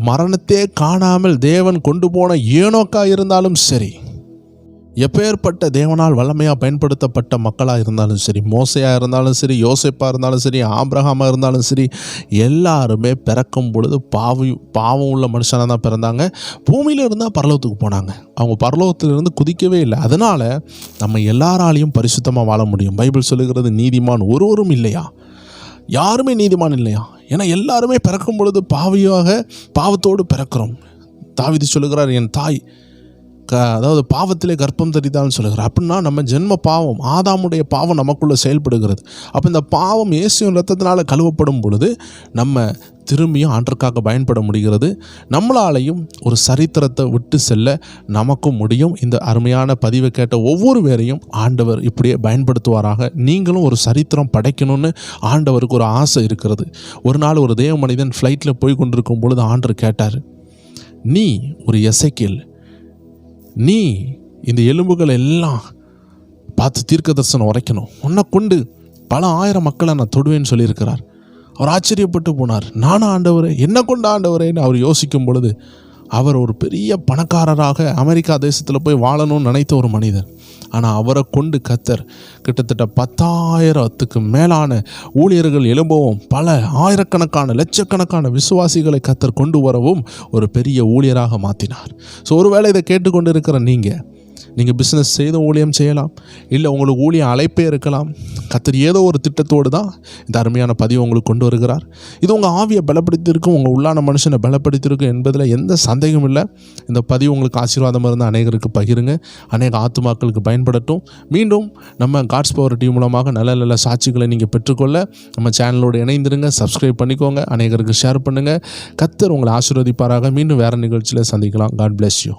மரணத்தே காணாமல் தேவன் கொண்டு போன ஏனோக்காக இருந்தாலும் சரி, எப்பேற்பட்ட தேவனால் வல்லமையாக பயன்படுத்தப்பட்ட மக்களாக இருந்தாலும் சரி, மோசையாக இருந்தாலும் சரி, யோசேப்பாக இருந்தாலும் சரி, ஆபிரகாமாக இருந்தாலும் சரி, எல்லாருமே பிறக்கும் பொழுது பாவம் உள்ள மனுஷனாக தான் பிறந்தாங்க. பூமியில் இருந்தால் பரலோகத்துக்கு போனாங்க. அவங்க பரலோகத்திலிருந்து குதிக்கவே இல்லை. அதனால் நம்ம எல்லாராலையும் பரிசுத்தமாக வாழ முடியும். பைபிள் சொல்லுகிறது, நீதிமான் ஒருவரும் இல்லையா, யாருமே நீதிமான் இல்லையா. ஏன்னா எல்லாருமே பிறக்கும் பொழுது பாவத்தோடு பிறக்கிறோம். தாவீது சொல்லுகிறார், என் தாய் அதாவது பாவத்திலே கர்ப்பம் தரித்தான்னு சொல்லுகிறார். அப்படின்னா நம்ம ஜென்ம பாவம், ஆதாமுடைய பாவம் நமக்குள்ளே செயல்படுகிறது. அப்போ இந்த பாவம் இயேசுவின் இரத்தத்தினால் கழுவப்படும் பொழுது நம்ம திரும்பியும் ஆண்டருக்காக பயன்பட முடிகிறது. நம்மளாலையும் ஒரு சரித்திரத்தை விட்டு செல்ல நமக்கும் முடியும். இந்த அருமையான பதிவை கேட்ட ஒவ்வொரு பேரையும் ஆண்டவர் இப்படியே பயன்படுத்துவாராக. நீங்களும் ஒரு சரித்திரம் படைக்கணும்னு ஆண்டவருக்கு ஒரு ஆசை இருக்கிறது. ஒரு நாள் ஒரு தேவ மனிதன் ஃப்ளைட்டில் போய் கொண்டிருக்கும் பொழுது ஆண்டவர் கேட்டார், நீ ஒரு எசேக்கியேல், நீ இந்த எலும்புகள் எல்லாம் பார்த்து தீர்க்க தரிசனம் உரைக்கணும், உன்னை கொண்டு பல ஆயிரம் மக்களை நான் தொடுவேன்னு சொல்லியிருக்கிறார். அவர் ஆச்சரியப்பட்டு போனார். நானும் ஆண்டவரே, என்ன கொண்டு ஆண்டவரேன்னு அவர் யோசிக்கும் பொழுது, அவர் ஒரு பெரிய பணக்காரராக அமெரிக்கா தேசத்தில் போய் வாழணும்னு நினைத்த ஒரு மனிதர். ஆனால் அவரை கொண்டு கர்த்தர் கிட்டத்தட்ட 10,000த்துக்கு மேலான ஊழியர்கள் எழும்பவும், பல ஆயிரக்கணக்கான லட்சக்கணக்கான விசுவாசிகளை கர்த்தர் கொண்டு வரவும் ஒரு பெரிய ஊழியராக மாற்றினார். ஸோ ஒருவேளை இதை கேட்டுக்கொண்டு இருக்கிற நீங்கள் நீங்கள் பிஸ்னஸ் செய்து ஊழியம் செய்யலாம், இல்லை உங்களுக்கு ஊழிய அழைப்பே இருக்கலாம். கர்த்தர் ஏதோ ஒரு திட்டத்தோடு தான் இந்த அருமையான பதிவை உங்களுக்கு கொண்டு வருகிறார். இது உங்கள் ஆவியை பலப்படுத்தியிருக்கும், உங்கள் உள்ளான மனுஷனை பலப்படுத்தியிருக்கும் என்பதில் எந்த சந்தேகமும் இல்லை. இந்த பதிவு உங்களுக்கு ஆசீர்வாதமாக இருந்தால் அநேகருக்கு பகிருங்க, அநேக ஆத்துமாக்களுக்கு பயன்படட்டும். மீண்டும் நம்ம காட்ஸ் பவர் டிவி மூலமாக நல்ல நல்ல சாட்சிகளை நீங்கள் பெற்றுக்கொள்ள நம்ம சேனலோடு இணைந்திருங்க, சப்ஸ்கிரைப் பண்ணிக்கோங்க, அநேகருக்கு ஷேர் பண்ணுங்கள். கர்த்தர் உங்களை ஆசீர்வதிப்பாராக. மீண்டும் வேறு நிகழ்ச்சியில் சந்திக்கலாம். God bless you.